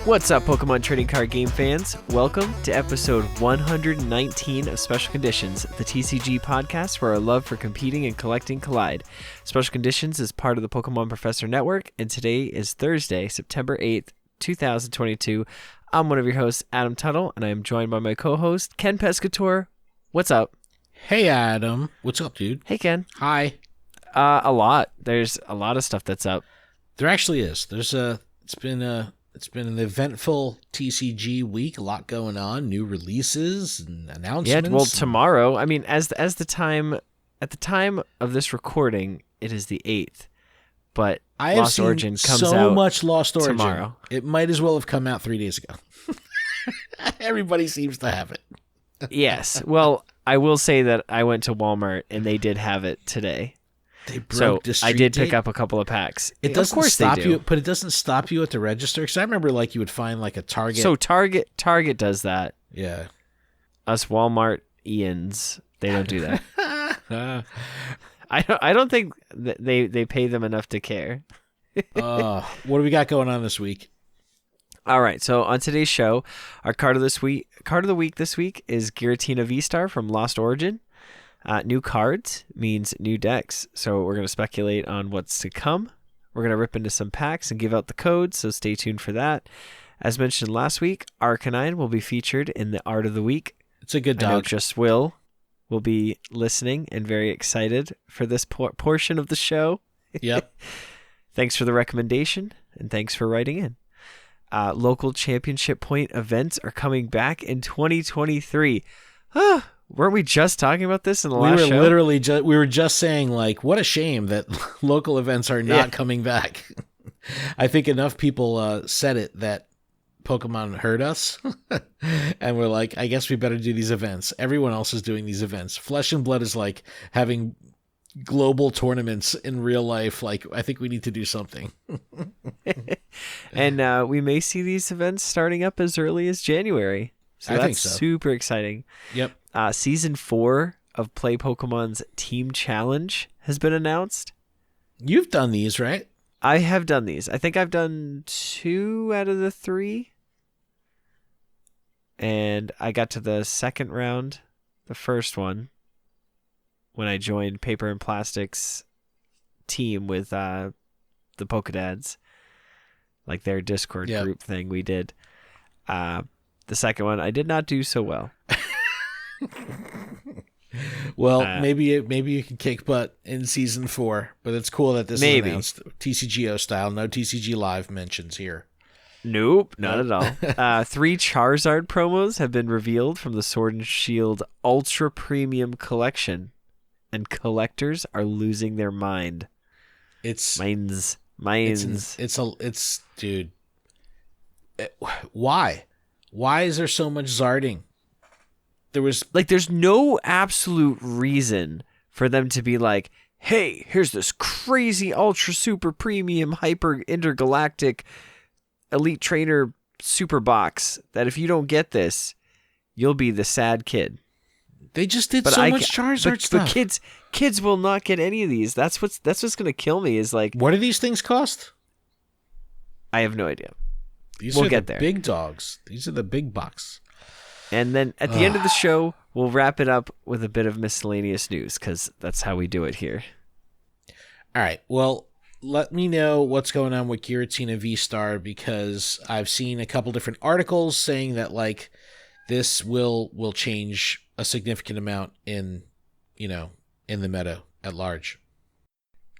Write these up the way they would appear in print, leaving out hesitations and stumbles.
What's up, Pokemon trading card game fans? Welcome to episode 119 of Special Conditions, the TCG podcast where our love for competing and collecting collide. Special Conditions is part of the Pokemon Professor Network, and today is Thursday, September 8th, 2022. I'm one of your hosts, Adam Tuttle, and I am joined by my co-host, Ken Pescator. What's up? Hey, Adam. What's up, dude? Hey, Ken. Hi. A lot. There's a lot of stuff that's up. There actually is. It's been an eventful TCG week. A lot going on. New releases and announcements. Yeah. Well, tomorrow. I mean, at the time of this recording, it is the 8th. But Lost Origin comes out so much Lost Origin tomorrow. It might as well have come out 3 days ago. Everybody seems to have it. Yes. Well, I will say that I went to Walmart and they did have it today. They broke the street I did pick date? up a couple of packs. It doesn't of course stop they do. you, but it doesn't stop you at the register. Because I remember, like, you would find like a Target. So Target does that. Yeah. Us Walmart Ians, they don't do that. I don't think that they pay them enough to care. What do we got going on this week? All right, so on today's show, our card of the week this week is Giratina VSTAR from Lost Origin. New cards means new decks, so we're going to speculate on what's to come. We're going to rip into some packs and give out the codes, so stay tuned for that. As mentioned last week, Arcanine will be featured in the Art of the Week. It's a good dog. I know just will be listening and very excited for this portion of the show. Yep. Thanks for the recommendation, and thanks for writing in. Local championship point events are coming back in 2023. Weren't we just talking about this in the last show? We were just saying, like, what a shame that local events are not coming back. I think enough people said it that Pokemon heard us, and we're like, I guess we better do these events. Everyone else is doing these events. Flesh and Blood is like having global tournaments in real life. Like, I think we need to do something. And we may see these events starting up as early as January. So I that's think so. Super exciting. Yep. Season 4 of Play Pokemon's Team Challenge has been announced. You've done these, right? I have done these. I think I've done 2 out of the 3. And I got to the second round, the first one, when I joined Paper and Plastic's team with the Pokedads, like their Discord group thing we did. The second one, I did not do so well. Well, maybe you can kick butt in season 4, but it's cool that this is announced TCGO style. No TCG Live mentions here. Nope, not at all. 3 Charizard promos have been revealed from the Sword and Shield Ultra Premium Collection, and collectors are losing their mind. Minds. It's dude. Why? Why is there so much Zarding? There's no absolute reason for them to be like, hey, here's this crazy ultra super premium hyper intergalactic elite trainer super box that if you don't get this, you'll be the sad kid. They just did so much Charizard stuff. But kids will not get any of these. That's what's gonna kill me is like, what do these things cost? I have no idea. We'll get there. Big dogs. These are the big bucks. And then at the end of the show, we'll wrap it up with a bit of miscellaneous news because that's how we do it here. All right. Well, let me know what's going on with Giratina VSTAR because I've seen a couple different articles saying that like this will change a significant amount in the meta at large.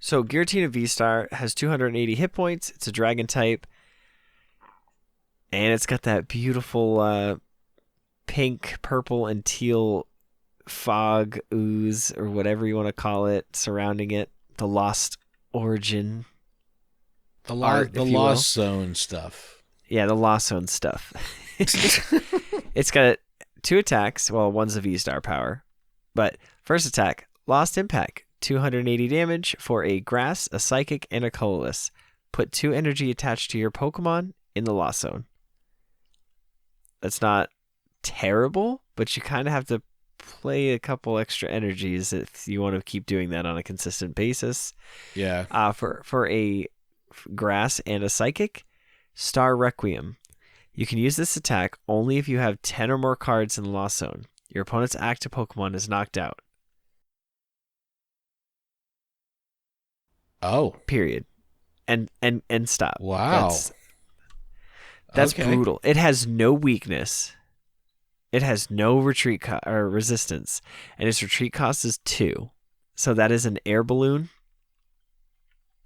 So Giratina VSTAR has 280 hit points. It's a dragon type. And it's got that beautiful pink, purple, and teal fog ooze, or whatever you want to call it, surrounding it. The Lost Origin. The Lost Zone stuff. Yeah, the Lost Zone stuff. It's got 2 attacks. Well, one's a V-Star power. But first attack, Lost Impact. 280 damage for a Grass, a Psychic, and a Colorless. Put 2 energy attached to your Pokemon in the Lost Zone. That's not terrible, but you kind of have to play a couple extra energies if you want to keep doing that on a consistent basis. Yeah. For a Grass and a Psychic, Star Requiem. You can use this attack only if you have 10 or more cards in the Lost Zone. Your opponent's active Pokemon is knocked out. Oh. Period. And stop. Wow. That's brutal. It has no weakness. It has no retreat or resistance, and its retreat cost is 2. So that is an air balloon.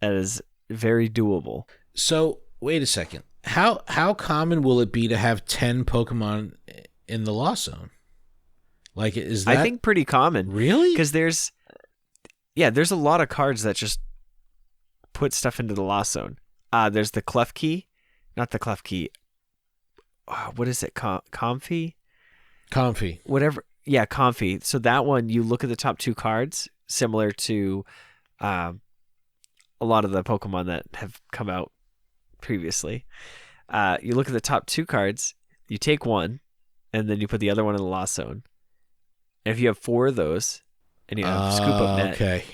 That is very doable. So wait a second. How common will it be to have 10 Pokemon in the Lost Zone? Like, is that? I think pretty common. Really? Because there's a lot of cards that just put stuff into the Lost Zone. There's the Clef Key, not the Clef Key. What is it? Comfy? Whatever. Yeah, Comfy. So that one, you look at the top 2 cards, similar to a lot of the Pokemon that have come out previously. You look at the top 2 cards, you take one, and then you put the other one in the Lost Zone. And if you have 4 of those, and you have Scoop Up Net,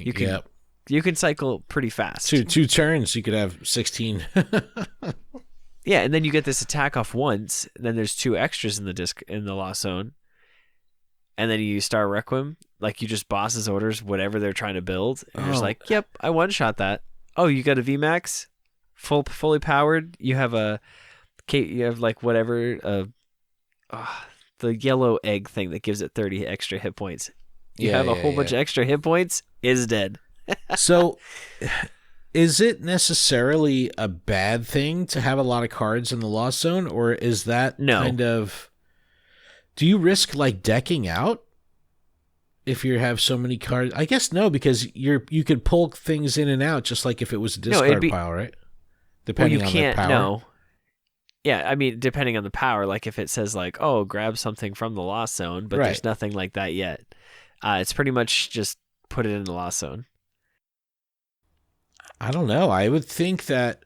you can cycle pretty fast. 2 turns, you could have 16. Yeah, and then you get this attack off once, and then there's 2 extras in the Lost Zone. And then you Star Requiem, like you just boss's orders whatever they're trying to build. And you're just like, yep, I one-shot that. Oh, you got a VMAX? Fully powered? You have like whatever, the yellow egg thing that gives it 30 extra hit points. You have a whole bunch of extra hit points, is dead. So, is it necessarily a bad thing to have a lot of cards in the Lost Zone, or is that kind of... Do you risk like decking out if you have so many cards? I guess no, because you could pull things in and out just like if it was a discard pile, right? Depending on the power. No. Yeah, I mean, depending on the power, like if it says like, oh, grab something from the Lost Zone, but there's nothing like that yet. It's pretty much just put it in the Lost Zone. I don't know. I would think that.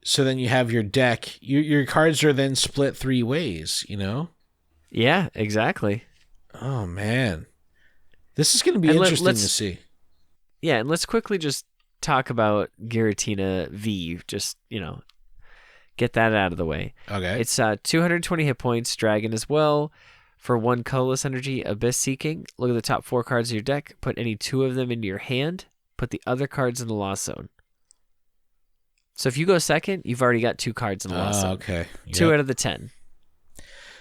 So then you have your deck. Your cards are then split 3 ways, you know? Yeah, exactly. Oh, man. This is going to be interesting to see. Yeah, and let's quickly just talk about Giratina V. Just, get that out of the way. Okay. It's 220 hit points, Dragon as well. For 1 colorless energy, Abyss Seeking. Look at the top 4 cards of your deck. Put any 2 of them into your hand. Put the other cards in the Lost Zone. So if you go second, you've already got 2 cards in the Lost Zone. Okay. Yep. 2 out of the 10.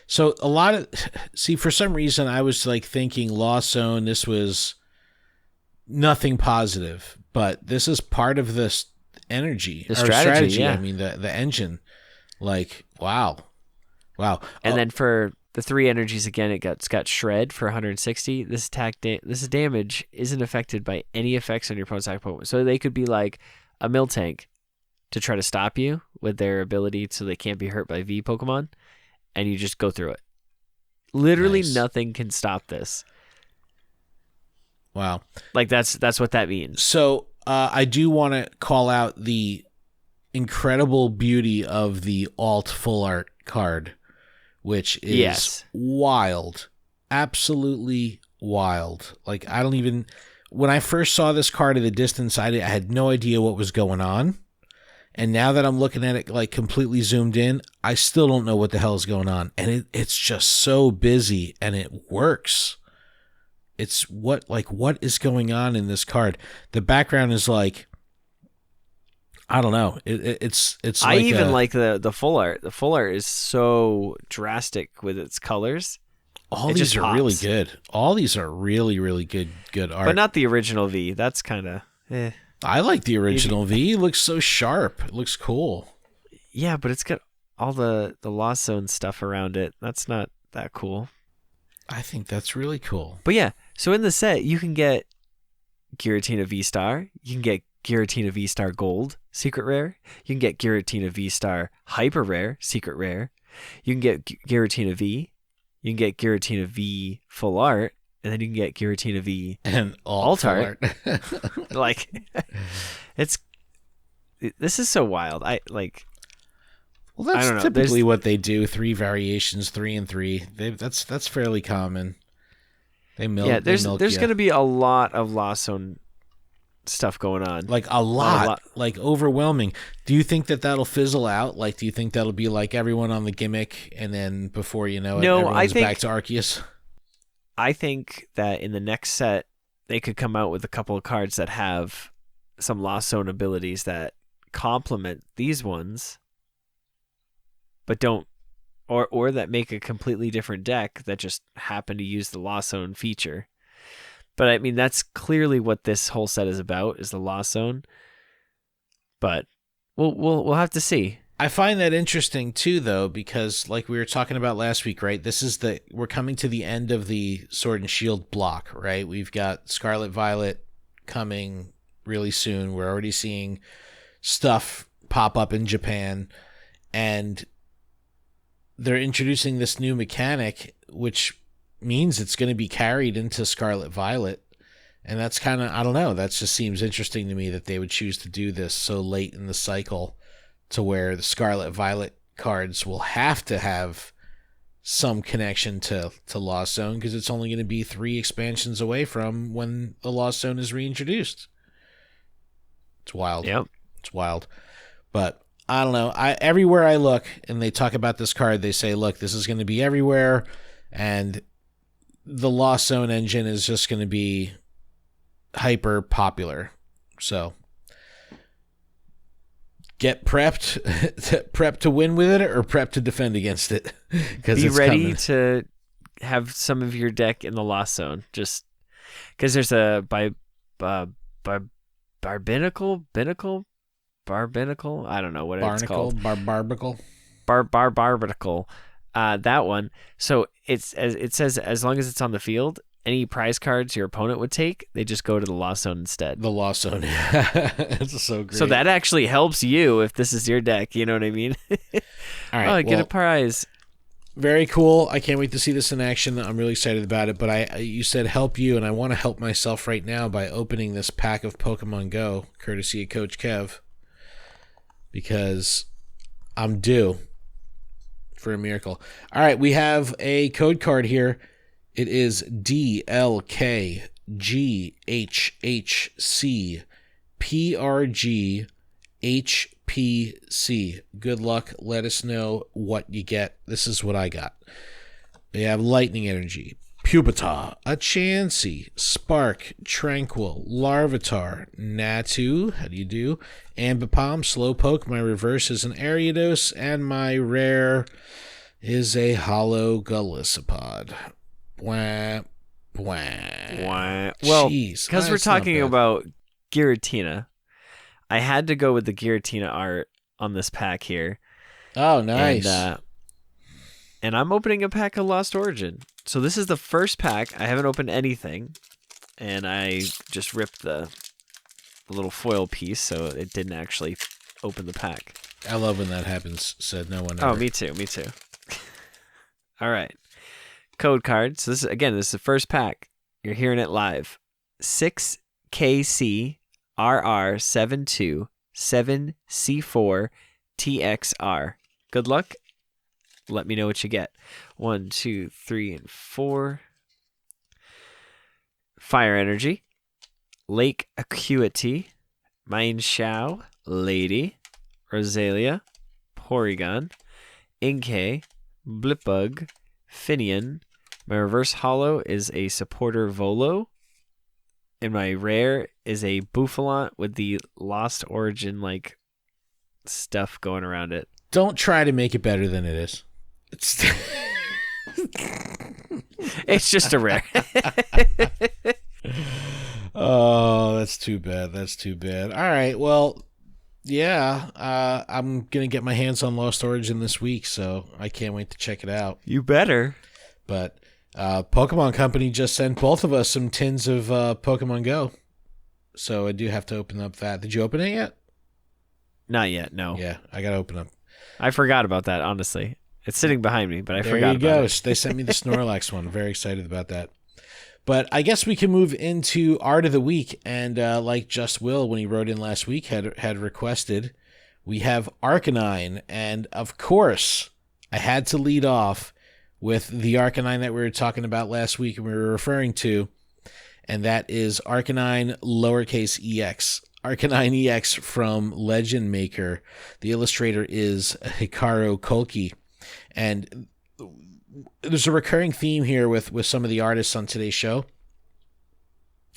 So a lot of... See, for some reason, I was like thinking Lost Zone, this was nothing positive. But this is part of this energy. The strategy, yeah. I mean, the engine. Like, wow. And then for the 3 energies, again, it's got Shred for 160. This damage isn't affected by any effects on your opponent's attack Pokemon. So they could be like a Miltank to try to stop you with their ability so they can't be hurt by V Pokemon, and you just go through it. Literally nothing can stop this. Wow. Like that's what that means. So I do want to call out the incredible beauty of the alt full art card, which is wild. Absolutely wild. Like, when I first saw this card at a distance, I had no idea what was going on. And now that I'm looking at it like completely zoomed in, I still don't know what the hell is going on. And it's just so busy and it works. It's what is going on in this card? The background is like, I don't know. It's. I even like the full art. The full art is so drastic with its colors. All these are really good. All these are really, really good art. But not the original V. That's kind of. I like the original V. It looks so sharp. It looks cool. Yeah, but it's got all the Lost Zone stuff around it. That's not that cool. I think that's really cool. But yeah, so in the set, you can get Giratina VSTAR. You can get Giratina VSTAR Gold, Secret Rare. You can get Giratina VSTAR Hyper Rare, Secret Rare. You can get Giratina V. You can get Giratina V Full Art. And then you can get Giratina V and alt art. Like, this is so wild. Well, that's I don't know. Typically what they do. 3 variations, 3 and 3. That's fairly common. They milk. Yeah, there's going to be a lot of Lost Zone stuff going on. Like a lot, like overwhelming. Do you think that that'll fizzle out? Like, do you think that'll be like everyone on the gimmick, and then before you know it, everyone's back to Arceus? I think that in the next set, they could come out with a couple of cards that have some Lost Zone abilities that complement these ones, but don't, or that make a completely different deck that just happen to use the Lost Zone feature. But I mean, that's clearly what this whole set is about, is the Lost Zone. But we'll have to see. I find that interesting too, though, because like we were talking about last week, right? We're coming to the end of the Sword and Shield block, right? We've got Scarlet Violet coming really soon. We're already seeing stuff pop up in Japan, and they're introducing this new mechanic, which means it's going to be carried into Scarlet Violet. And that's kind of, I don't know, that just seems interesting to me that they would choose to do this so late in the cycle, to where the Scarlet Violet cards will have to have some connection to Lost Zone, because it's only going to be 3 expansions away from when the Lost Zone is reintroduced. It's wild. Yep. It's wild. But I don't know. Everywhere I look and they talk about this card, they say, look, this is going to be everywhere, and the Lost Zone engine is just going to be hyper popular. So get prepped to win with it, or prep to defend against it. Be ready to have some of your deck in the Lost Zone, just because there's a Barbarbicle. I don't know what it's called. Barbarbicle. That one. So it says as long as it's on the field, any prize cards your opponent would take, they just go to the Lost Zone instead. The Lost Zone. It's so great. So that actually helps you if this is your deck. You know what I mean? All right. Get a prize. Very cool. I can't wait to see this in action. I'm really excited about it. But you said help you, and I want to help myself right now by opening this pack of Pokemon Go, courtesy of Coach Kev, because I'm due for a miracle. All right, we have a code card here. It is DLKGHHCPRGHPC. Good luck. Let us know what you get. This is what I got. We have Lightning Energy, Pupitar, a Chansey, Spark, Tranquil, Larvitar, Natu, how do you do? Ambipom, Slowpoke, my reverse is an Ariados, and my rare is a Hollow Golisopod. Well, because we're talking about Giratina, I had to go with the Giratina art on this pack here. Oh, nice. And I'm opening a pack of Lost Origin. So this is the first pack. I haven't opened anything, and I just ripped the little foil piece, so it didn't actually open the pack. I love when that happens, said no one ever. Oh, me too. All right. Code card. So this is the first pack. You're hearing it live. 6KCRR727C4TXR. Good luck. Let me know what you get. 1, 2, 3, and 4. Fire Energy. Lake Acuity. Mienshao. Lady. Rosalia. Porygon. Inkay. Blipbug. Finian. My reverse holo is a supporter Volo. And my rare is a Bouffalant with the Lost Origin like stuff going around it. Don't try to make it better than it is. It's just a rare. Oh, that's too bad. All right, well, yeah, I'm going to get my hands on Lost Origin this week, so I can't wait to check it out. You better. But Pokemon Company just sent both of us some tins of Pokemon Go, so I do have to open up that. Did you open it yet? Not yet, no. Yeah, I got to open up. I forgot about that, honestly. It's sitting behind me, but I forgot about it. There you go. They sent me the Snorlax one. Very excited about that. But I guess we can move into Art of the Week. And like Just Will, when he wrote in last week, had requested, we have Arcanine. And of course, I had to lead off with the Arcanine that we were talking about last week and we were referring to. and that is Arcanine lowercase EX. Arcanine EX from Legend Maker. The illustrator is Hikaru Kolki. And there's a recurring theme here with some of the artists on today's show.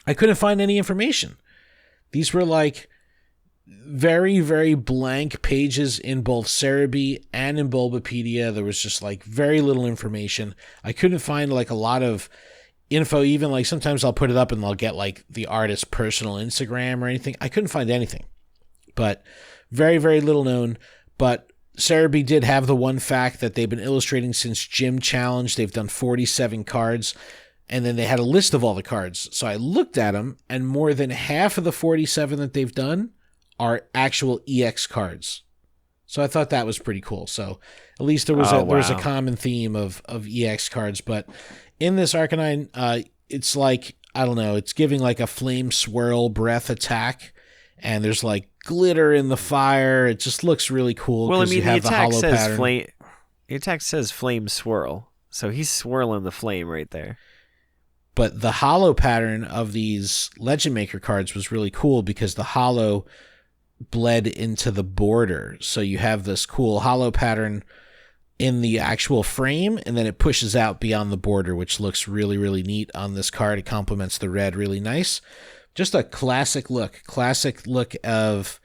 I couldn't find any information. These were like very, very blank pages in both Cerebi and in Bulbapedia. There was just like very little information. I couldn't find like a lot of info. Even like sometimes I'll put it up and I'll get like the artist's personal Instagram or anything. I couldn't find anything, but very, very little known. But Cerebi did have the one fact that they've been illustrating since Gym Challenge. They've done 47 cards, and then they had a list of all the cards. So I looked at them, and more than half of the 47 that they've done are actual EX cards. So I thought that was pretty cool. So at least there was a common theme of EX cards. But in this Arcanine, it's like, I don't know, it's giving like a flame swirl breath attack, and there's like glitter in the fire. It just looks really cool. Well, I mean, you have the attack says flame. The attack says flame swirl, so he's swirling the flame right there. But the hollow pattern of these Legend Maker cards was really cool because the hollow bled into the border. So you have this cool hollow pattern in the actual frame, and then it pushes out beyond the border, which looks really, really neat on this card. It complements the red really nice. Just a classic look of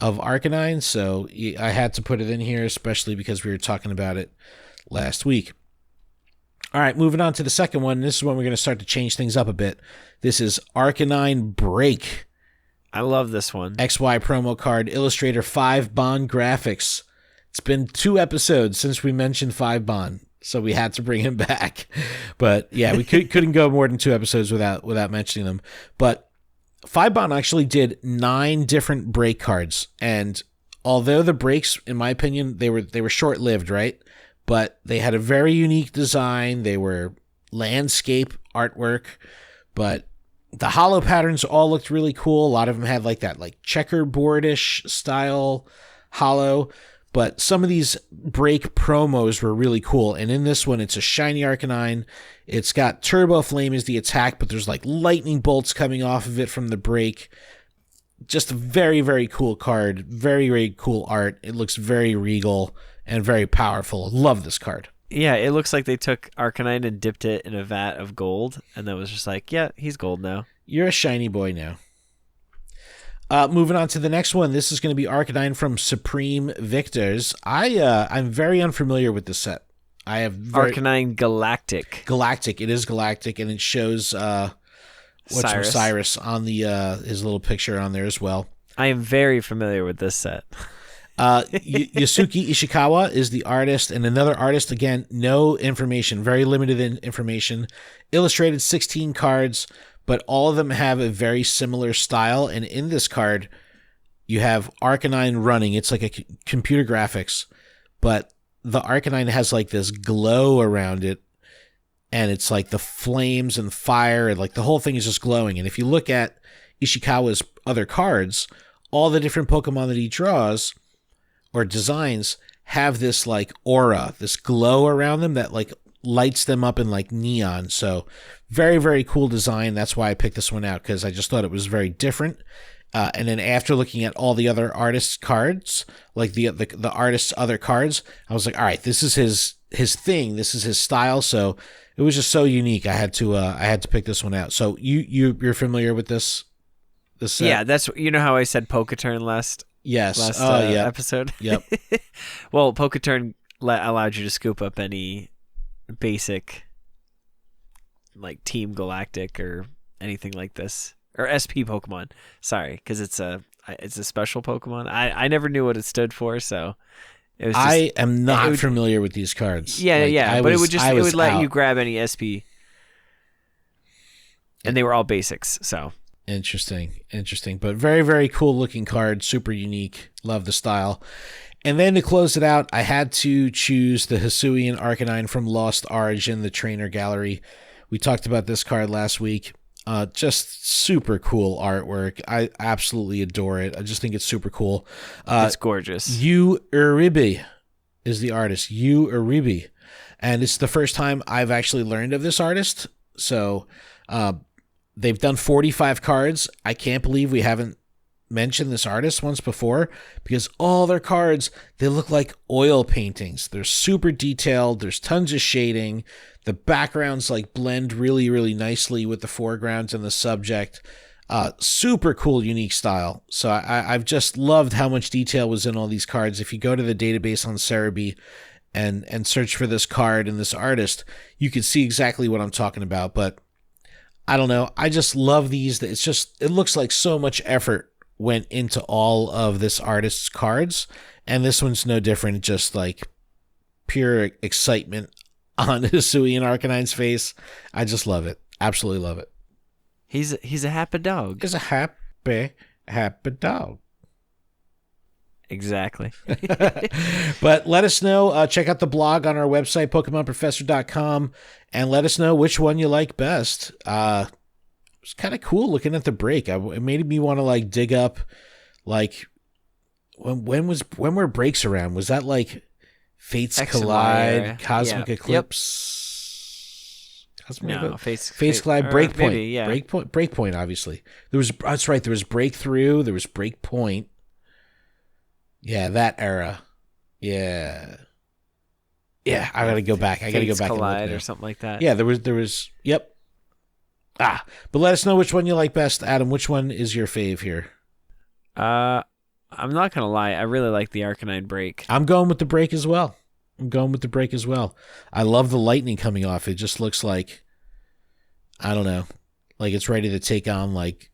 Arcanine. So I had to put it in here, especially because we were talking about it last week. All right, moving on to the second one. This is when we're going to start to change things up a bit. This is Arcanine Break. I love this one. XY promo card, illustrator 5Bon Graphics. It's been 2 episodes since we mentioned 5Bon, so we had to bring him back. But yeah, we couldn't go more than 2 episodes without mentioning them. But 5Bon actually did 9 different break cards, and although the breaks, in my opinion, they were short-lived, right? But they had a very unique design. They were landscape artwork, but the hollow patterns all looked really cool. A lot of them had like that like checkerboardish style hollow, but some of these break promos were really cool. And in this one, it's a shiny Arcanine. It's got Turbo Flame as the attack, but there's like lightning bolts coming off of it from the break. Just a very, very cool card. Very, very cool art. It looks very regal and very powerful. Love this card. Yeah, it looks like they took Arcanine and dipped it in a vat of gold, and that was just like, yeah, he's gold now. You're a shiny boy now. Moving on to the next one. This is going to be Arcanine from Supreme Victors. I'm very unfamiliar with this set. I have Arcanine Galactic. Galactic. It is Galactic, and it shows Cyrus on the his little picture on there as well. I am very familiar with this set. Yasuki Ishikawa is the artist, and another artist, again, no information, very limited information. Illustrated 16 cards, but all of them have a very similar style. And in this card, you have Arcanine running. It's like a computer graphics, but the Arcanine has like this glow around it, and it's like the flames and fire, and like the whole thing is just glowing. And if you look at Ishikawa's other cards, all the different Pokemon that he draws or designs have this like aura, this glow around them that like lights them up in like neon. So very, very cool design. That's why I picked this one out, because I just thought it was very different. And then after looking at all the other artists' cards, like the artist's other cards, I was like, all right, this is his thing. This is his style. So it was just so unique. I had to pick this one out. So you're familiar with this set? Yeah, that's, you know how I said Poketurn last episode? Yep. Well, Poketurn allowed you to scoop up any basic like Team Galactic or anything like this, or SP Pokemon. Sorry, because it's a special Pokemon. I never knew what it stood for, so it was. I am not familiar with these cards. Yeah, but it would let you grab any SP, and they were all basics. So interesting, but very, very cool looking card, super unique. Love the style. And then to close it out, I had to choose the Hisuian Arcanine from Lost Origin, the Trainer Gallery. We talked about this card last week. Just super cool artwork. I absolutely adore it. I just think it's super cool. It's gorgeous. Yu Uribe is the artist. Yu Uribe. And it's the first time I've actually learned of this artist. So They've done 45 cards. I can't believe we haven't mentioned this artist once before, because all their cards, they look like oil paintings. They're super detailed. There's tons of shading. The backgrounds like blend really, really nicely with the foregrounds and the subject. Super cool, unique style. So I've just loved how much detail was in all these cards. If you go to the database on Cerebi and search for this card and this artist, you can see exactly what I'm talking about. But I don't know. I just love these. It looks like so much effort went into all of this artist's cards, and this one's no different. Just like pure excitement on Hisui and Arcanine's face. I just love it. Absolutely love it. He's a happy dog. He's a happy dog. Exactly. But let us know. Check out the blog on our website, PokemonProfessor.com, and let us know which one you like best. It's kind of cool looking at the break. It made me want to like dig up, like when were breaks around? Was that like Fates Collide, Cosmic Eclipse? Yep. Fates Collide, Breakpoint. Maybe, yeah. Breakpoint, obviously. That's right. There was Breakthrough. There was Breakpoint. Yeah, that era. Yeah. Yeah, I gotta go back. I gotta go back Collide and look now. or something like that. Yeah, there was. Yep. But let us know which one you like best, Adam. Which one is your fave here? I'm not gonna lie. I really like the Arcanine break. I'm going with the break as well. I love the lightning coming off. It just looks like, I don't know, like it's ready to take on like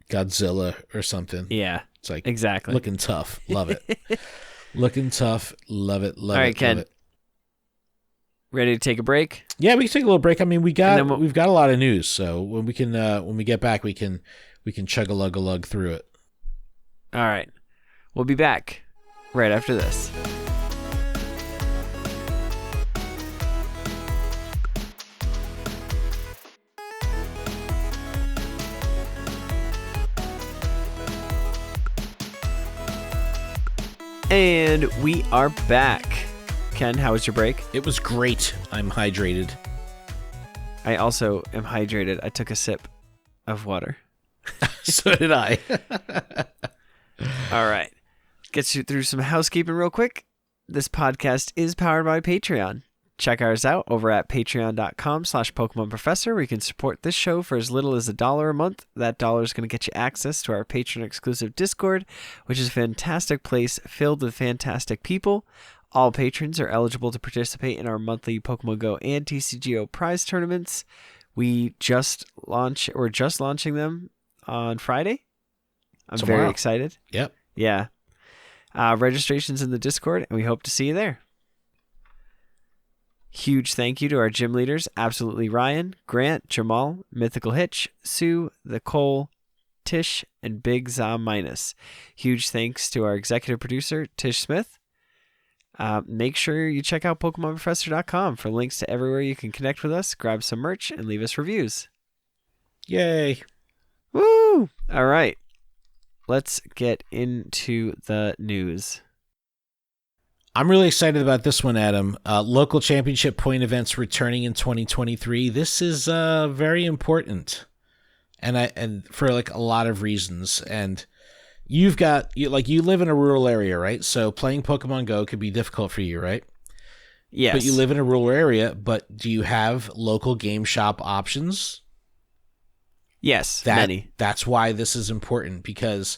Godzilla or something. Yeah. It's like exactly looking tough. Love it. Looking tough. Love it. Love All right, it. Ken. Love it. Ready to take a break? Yeah, we can take a little break. I mean, we've got a lot of news, so when we get back, we can chug a lug through it. All right. We'll be back right after this. And we are back. Ken, how was your break? It was great. I'm hydrated. I also am hydrated. I took a sip of water. So did I. All right. Get you through some housekeeping real quick. This podcast is powered by Patreon. Check ours out over at patreon.com/PokemonProfessor, where you can support this show for as little as $1 a month. That $1 is going to get you access to our patron-exclusive Discord, which is a fantastic place filled with fantastic people. All patrons are eligible to participate in our monthly Pokemon Go and TCGO prize tournaments. We're just launching them on Friday. I'm Tomorrow. very excited. Yep. Yeah. Registration's in the Discord, and we hope to see you there. Huge thank you to our gym leaders, Absolutely Ryan, Grant, Jamal, Mythical Hitch, Sue, The Cole, Tish, and Big Za Minus. Huge thanks to our executive producer, Tish Smith. Make sure you check out PokemonProfessor.com for links to everywhere you can connect with us, grab some merch, and leave us reviews. Yay. Woo! All right. Let's get into the news. I'm really excited about this one, Adam. Local championship point events returning in 2023. This is very important, and for like a lot of reasons. And you live in a rural area, right? So playing Pokemon Go could be difficult for you, right? Yes. But you live in a rural area. But do you have local game shop options? Yes, many. That's why this is important, because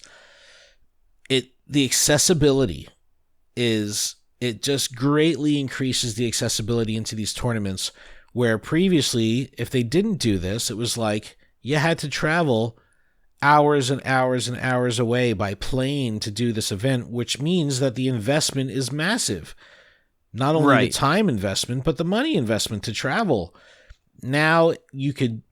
the accessibility it just greatly increases the accessibility into these tournaments, where previously, if they didn't do this, it was like you had to travel hours and hours and hours away by plane to do this event, which means that the investment is massive. Not only the time investment, but the money investment to travel. Now they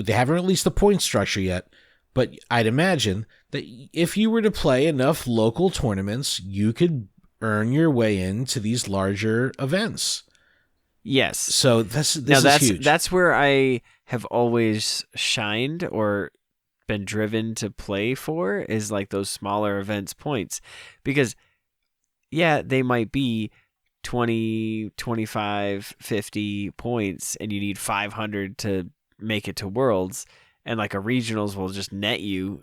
haven't released the point structure yet, but I'd imagine that if you were to play enough local tournaments, you could earn your way into these larger events. Yes. So this is huge. That's where I have always shined or been driven to play for, is like those smaller events points. Because, yeah, they might be 20, 25, 50 points, and you need 500 to make it to Worlds. and like a regionals will just net you,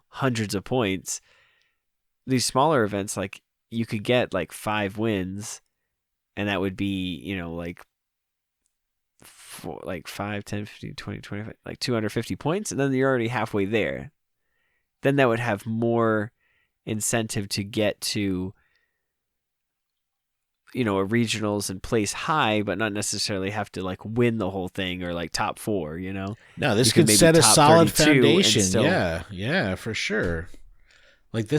hundreds of points. These smaller events, like you could get like 5 wins, and that would be, like 5, 10, 15, 20, 25, like 250 points, and then you're already halfway there. Then that would have more incentive to get to, a regionals and place high, but not necessarily have to like win the whole thing or like top 4, No, this could set a solid foundation. Still... Yeah, for sure. Like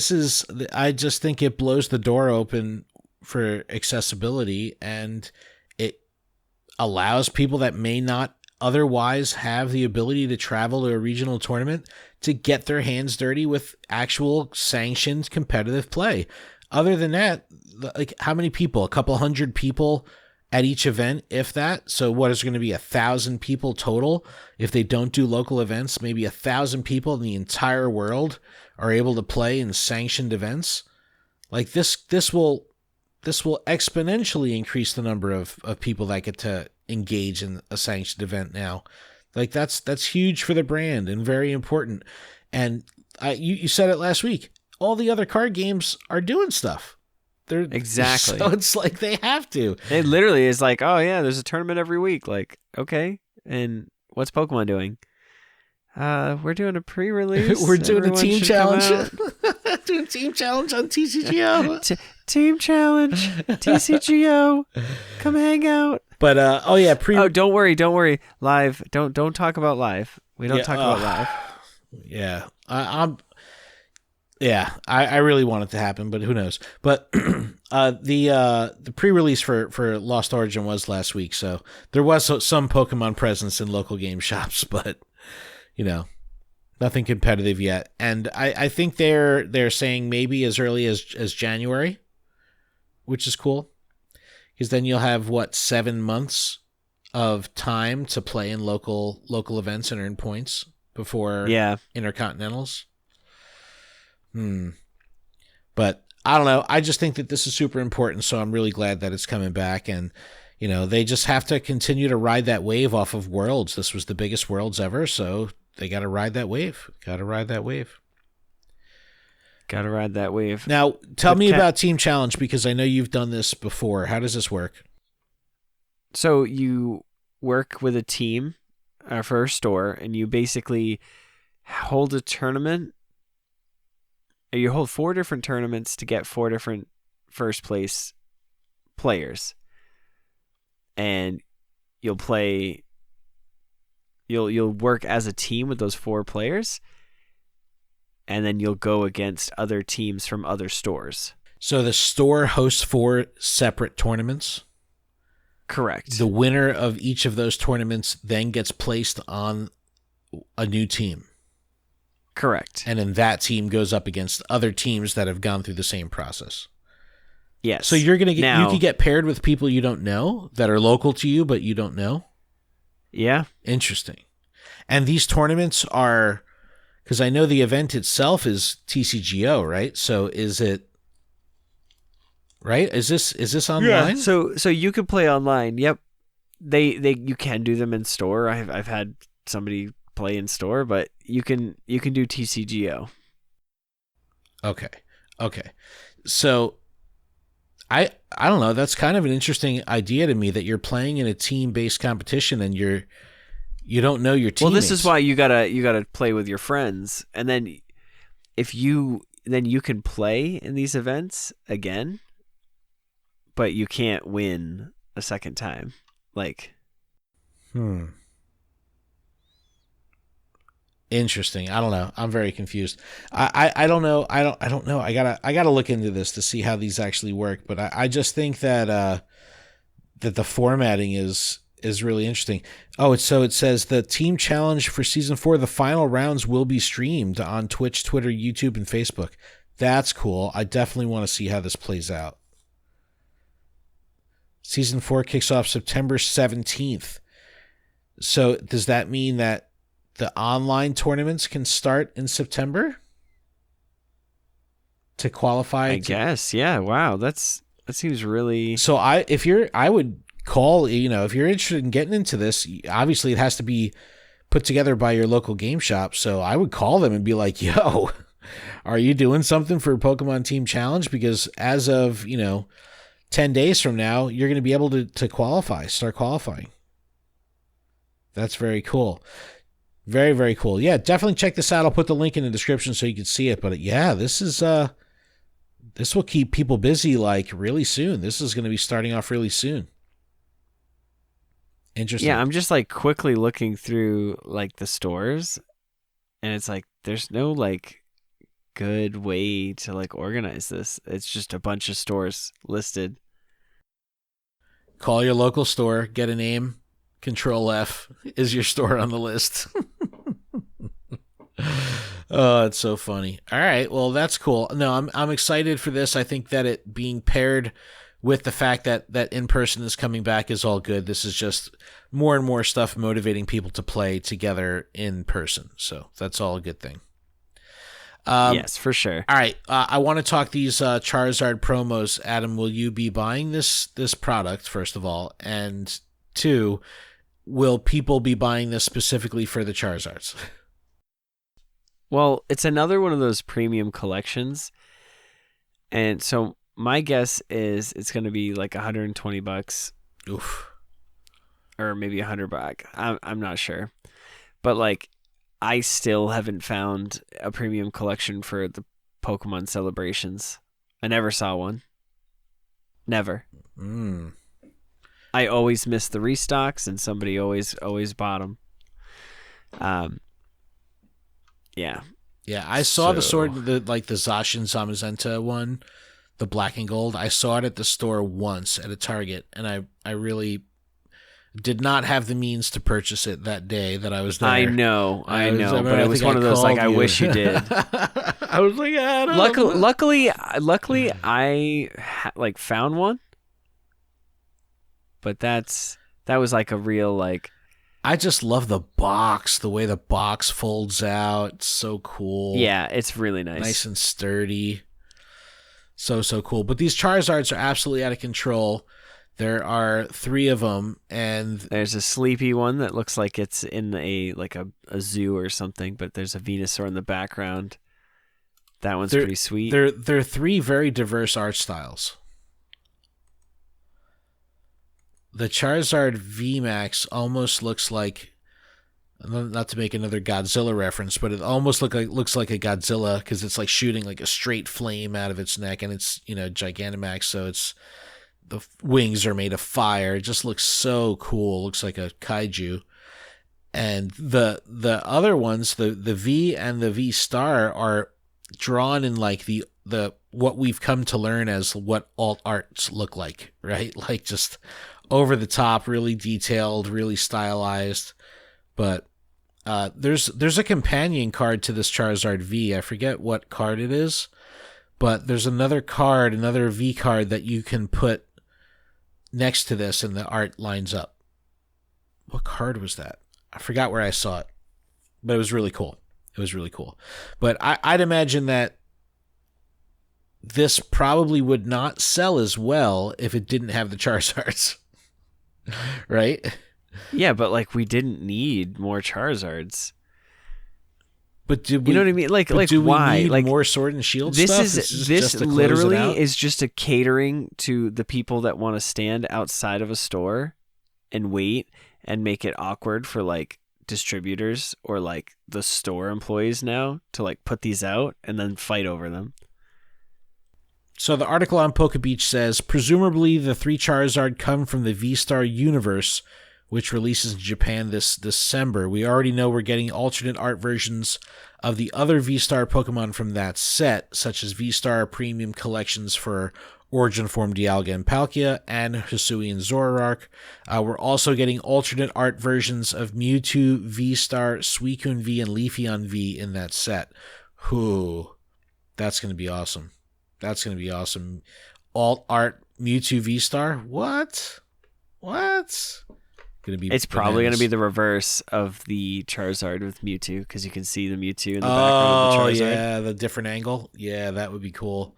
I just think it blows the door open for accessibility, and it allows people that may not otherwise have the ability to travel to a regional tournament to get their hands dirty with actual sanctioned competitive play. Other than that, like how many people? A couple hundred people at each event, if that. So what is going to be 1,000 people total? If they don't do local events, maybe 1,000 people in the entire world are able to play in sanctioned events. Like this will exponentially increase the number of people that get to engage in a sanctioned event now. Like that's huge for the brand and very important. And you said it last week. All the other card games are doing stuff. Exactly. So it's like they have to. It literally is like, oh yeah, there's a tournament every week. Like, okay, and what's Pokemon doing? We're doing a pre-release. We're doing Everyone a team should challenge. Doing a team challenge on TCGO. Team challenge, TCGO. Come hang out. But don't worry. Live. Don't talk about live. We don't talk about live. Yeah, I really want it to happen, but who knows? But the pre-release for Lost Origin was last week, so there was some Pokemon presence in local game shops, but nothing competitive yet. And I think they're saying maybe as early as January, which is cool, because then you'll have 7 months of time to play in local events and earn points before Intercontinentals. But I don't know. I just think that this is super important, so I'm really glad that it's coming back. And, they just have to continue to ride that wave off of Worlds. This was the biggest Worlds ever, so they got to ride that wave. Got to ride that wave. Now, tell me about Team Challenge, because I know you've done this before. How does this work? So you work with a team for a store, and you basically hold a tournament. You hold 4 different tournaments to get 4 different first place players, and you'll work as a team with those 4 players, and then you'll go against other teams from other stores. So the store hosts 4 separate tournaments? Correct. The winner of each of those tournaments then gets placed on a new team? Correct. And then that team goes up against other teams that have gone through the same process. Yes. So you're gonna you could get paired with people you don't know that are local to you, but you don't know. Yeah. Interesting. And these tournaments are, because I know the event itself is TCGO, right? So is it right? Is this online? Yeah. So you could play online. Yep. You can do them in store. I've had somebody play in store, but you can do TCGO. Okay. So I don't know, that's kind of an interesting idea to me, that you're playing in a team-based competition and you don't know your teammates. Well, this is why you gotta play with your friends, and then you can play in these events again, but you can't win a second time. Like Interesting. I don't know. I'm very confused. I don't know. I don't know. I gotta look into this to see how these actually work. But I just think that that the formatting is really interesting. Oh, it says the team challenge for season 4, the final rounds will be streamed on Twitch, Twitter, YouTube, and Facebook. That's cool. I definitely want to see how this plays out. Season 4 kicks off September 17th. So does that mean that the online tournaments can start in September to qualify? I guess. Yeah. Wow. That seems really. So I would call, if you're interested in getting into this, obviously it has to be put together by your local game shop. So I would call them and be like, yo, are you doing something for Pokemon Team Challenge? Because as of, 10 days from now, you're going to be able to qualify, start qualifying. That's very cool. Very, very cool. Yeah, definitely check this out. I'll put the link in the description so you can see it. But yeah, this will keep people busy like really soon. This is going to be starting off really soon. Interesting. Yeah, I'm just like quickly looking through like the stores, and it's like there's no like good way to like organize this. It's just a bunch of stores listed. Call your local store, get a name, Control F is your store on the list. Oh, it's so funny. All right, well that's cool. No, I'm excited for this. I think that it being paired with the fact that in person is coming back is all good. This is just more and more stuff motivating people to play together in person. So that's all a good thing. Yes, for sure. All right, I want to talk these Charizard promos. Adam, will you be buying this product, first of all? And two, will people be buying this specifically for the Charizards? Well, it's another one of those premium collections. And so my guess is it's going to be like $120. Oof. Or maybe $100. I'm not sure. But like, I still haven't found a premium collection for the Pokemon celebrations. I never saw one. Never. I always miss the restocks, and somebody always bought them. Yeah. Yeah, I saw the sword, the Zacian Zamazenta one, the black and gold. I saw it at the store once at a Target, and I really did not have the means to purchase it that day that I was there. I know, but it was one of those like, I wish you did. I was like, Adam. Luckily, I found one, but that was like a real like. I just love the box, the way the box folds out. It's so cool. Yeah, it's really nice. Nice and sturdy. So cool. But these Charizards are absolutely out of control. There are 3 of them, and there's a sleepy one that looks like it's in a zoo or something, but there's a Venusaur in the background. That one's pretty sweet. They're 3 very diverse art styles. The Charizard VMAX almost looks like, not to make another Godzilla reference, but it almost looks like a Godzilla because it's like shooting like a straight flame out of its neck, and it's Gigantamax, so it's. The wings are made of fire. It just looks so cool. Looks like a kaiju. And the other ones, the V and the V-Star, are drawn in like the what we've come to learn as what alt arts look like, right? Like just over the top, really detailed, really stylized. But there's a companion card to this Charizard V. I forget what card it is, but there's another V card that you can put next to this, and the art lines up. What card was that? I forgot where I saw it, but it was really cool. But I'd imagine that this probably would not sell as well if it didn't have the Charizards, right? Yeah, but like we didn't need more Charizards. But you know what I mean? Like do why? We need like more Sword and Shield stuff? This literally is just a catering to the people that want to stand outside of a store and wait and make it awkward for like distributors or like the store employees now to like put these out and then fight over them. So the article on PokeBeach says, presumably the 3 Charizard come from the V-Star universe, which releases in Japan this December. We already know we're getting alternate art versions of the other V-Star Pokemon from that set, such as V-Star Premium Collections for Origin Form Dialga and Palkia, and Hisui and Zoroark. We're also getting alternate art versions of Mewtwo, V-Star, Suicune V, and Leafeon V in that set. That's going to be awesome. Alt art Mewtwo V-Star? What? It's probably going to be the reverse of the Charizard with Mewtwo, because you can see the Mewtwo in the background of the Charizard. Oh, yeah, the different angle. Yeah, that would be cool.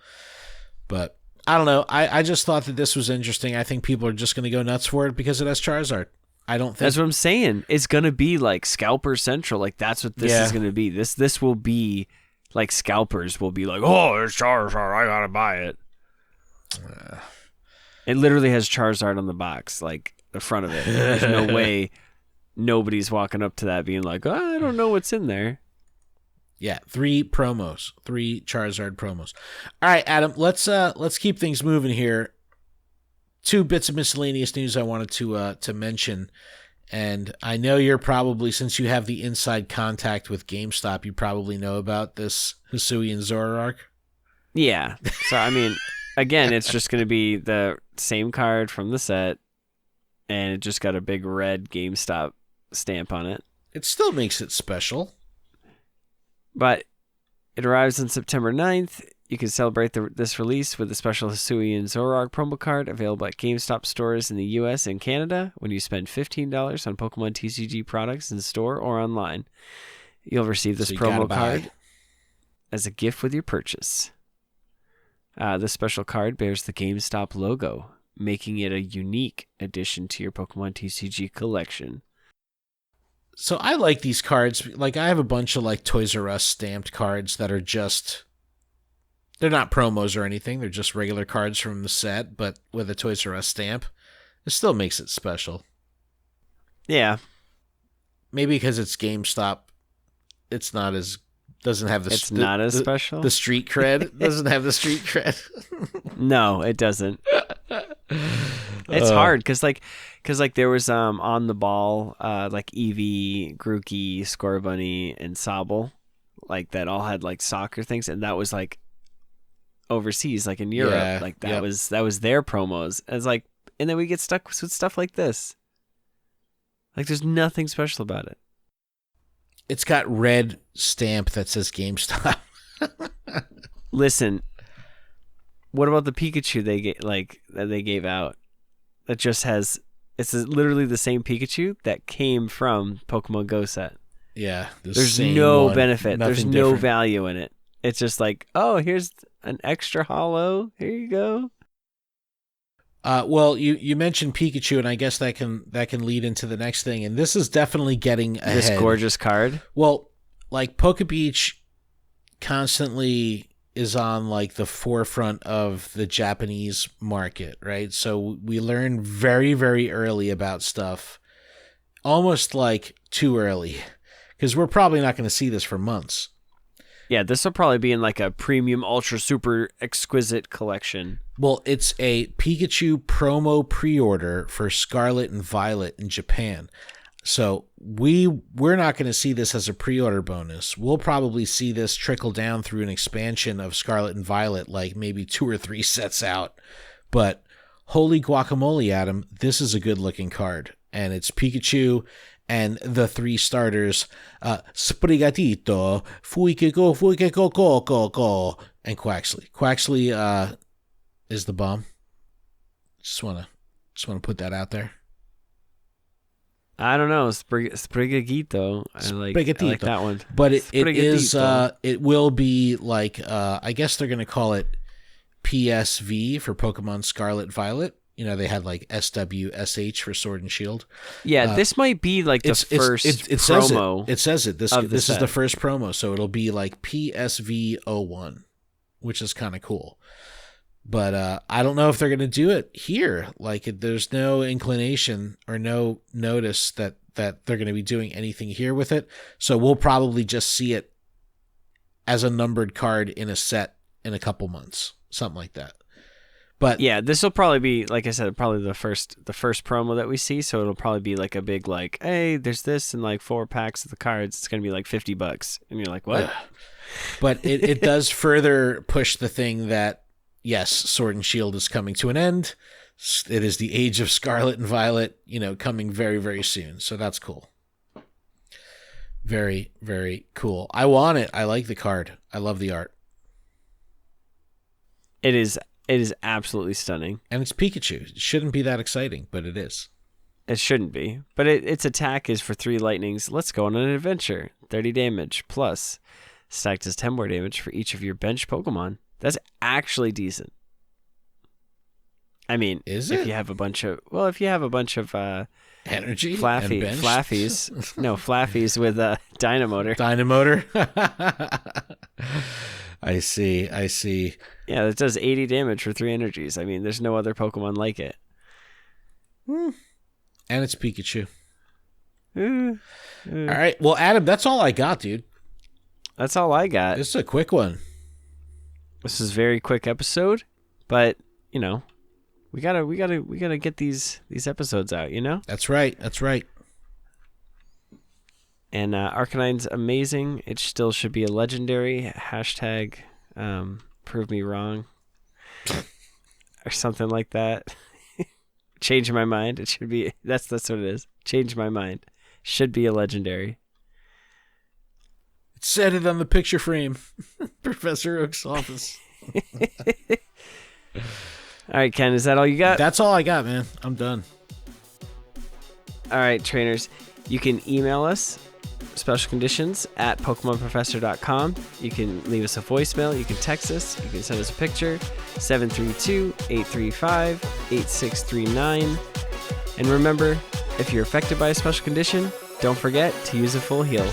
But I don't know. I just thought that this was interesting. I think people are just going to go nuts for it because it has Charizard. I don't think that's what I'm saying. It's gonna be like Scalper Central. Like that's what this is gonna be. This will be like scalpers will be like, oh, it's Charizard, I gotta buy it. It literally has Charizard on the box, like the front of it. There's no way nobody's walking up to that being like, oh, I don't know what's in there. Yeah, 3 promos, 3 Charizard promos. All right, Adam, let's keep things moving here. 2 bits of miscellaneous news I wanted to mention, and I know you're probably, since you have the inside contact with GameStop, you probably know about this Hisuian Zoroark. Yeah. So I mean, again, it's just going to be the same card from the set, and it just got a big red GameStop stamp on it. It still makes it special. But it arrives on September 9th. You can celebrate this release with a special Hisuian Zoroark promo card available at GameStop stores in the US and Canada when you spend $15 on Pokemon TCG products in store or online. You'll receive this promo card as a gift with your purchase. This special card bears the GameStop logo, making it a unique addition to your Pokemon TCG collection. So I like these cards. Like, I have a bunch of like Toys R Us stamped cards that are just, they're not promos or anything. They're just regular cards from the set, but with a Toys R Us stamp. It still makes it special. Yeah. Maybe because it's GameStop, it's not as, doesn't have the... It's not as special? The street cred. Doesn't have the street cred. No, it doesn't. It's hard because there was on the ball like Eevee, Grookey, Scorbunny, and Sobble, like that all had like soccer things, and that was like overseas, like in Europe, like that was their promos. It's like, and then we get stuck with stuff like this. Like there's nothing special about it. It's got red stamp that says GameStop. Listen, what about the Pikachu that they gave out? That just has, it's literally the same Pikachu that came from Pokemon Go set. Yeah. There's no benefit. There's no value in it. It's just like, oh, here's an extra holo. Here you go. Well, you mentioned Pikachu, and I guess that can lead into the next thing. And this is definitely getting ahead. This gorgeous card. Well, like Pokebeach constantly is on like the forefront of the Japanese market, right? So we learn very, very early about stuff, almost like too early, because we're probably not going to see this for months. Yeah, this will probably be in like a premium, ultra, super exquisite collection. Well, it's a Pikachu promo pre-order for Scarlet and Violet in Japan. So we're not going to see this as a pre-order bonus. We'll probably see this trickle down through an expansion of Scarlet and Violet, like maybe 2 or 3 sets out. But holy guacamole, Adam, this is a good-looking card. And it's Pikachu and the 3 starters, Sprigatito, Fuikeko, and Quaxley. Quaxley is the bomb. Just wanna put that out there. I don't know, Sprigatito. I like that one. But it will be like, I guess they're gonna call it PSV for Pokemon Scarlet Violet. You know, they had like SWSH for Sword and Shield. Yeah, this might be like the first promo. It says it. This is the first promo, so it'll be like PSV01, which is kind of cool. But I don't know if they're going to do it here. Like, there's no inclination or no notice that they're going to be doing anything here with it. So we'll probably just see it as a numbered card in a set in a couple months, something like that. But yeah, this will probably be, like I said, probably the first promo that we see. So it'll probably be like a big, like, hey, there's this and like 4 packs of the cards. It's going to be like $50, and you're like, what? But it does further push the thing that, yes, Sword and Shield is coming to an end. It is the age of Scarlet and Violet, coming very, very soon. So that's cool. Very, very cool. I want it. I like the card. I love the art. It is absolutely stunning. And it's Pikachu. It shouldn't be that exciting, but it is. It shouldn't be. But its attack is for 3 lightnings. Let's go on an adventure. 30 damage plus. Stacked as 10 more damage for each of your bench Pokemon. That's actually decent. I mean, Is if it? you have a bunch of Energy? flaffies. No, flaffies with a Dynamotor. Dynamotor? I see. Yeah, it does 80 damage for 3 energies. I mean, there's no other Pokemon like it. And it's Pikachu. All All right. Well, Adam, that's all I got, dude. That's all I got. This is a quick one. This is a very quick episode, but you know, we gotta get these episodes out. You know. That's right. And Arcanine's amazing. It still should be a legendary. Hashtag prove me wrong. Or something like that. Change my mind. It should be. That's what it is. Change my mind. Should be a legendary. It said it on the picture frame. Professor Oak's office. All right, Ken, is that all you got? That's all I got, man. I'm done. All right, trainers. You can email us, specialconditions@pokemonprofessor.com. You can leave us a voicemail. You can text us. You can send us a picture, 732-835-8639. And remember, if you're affected by a special condition, don't forget to use a full heal.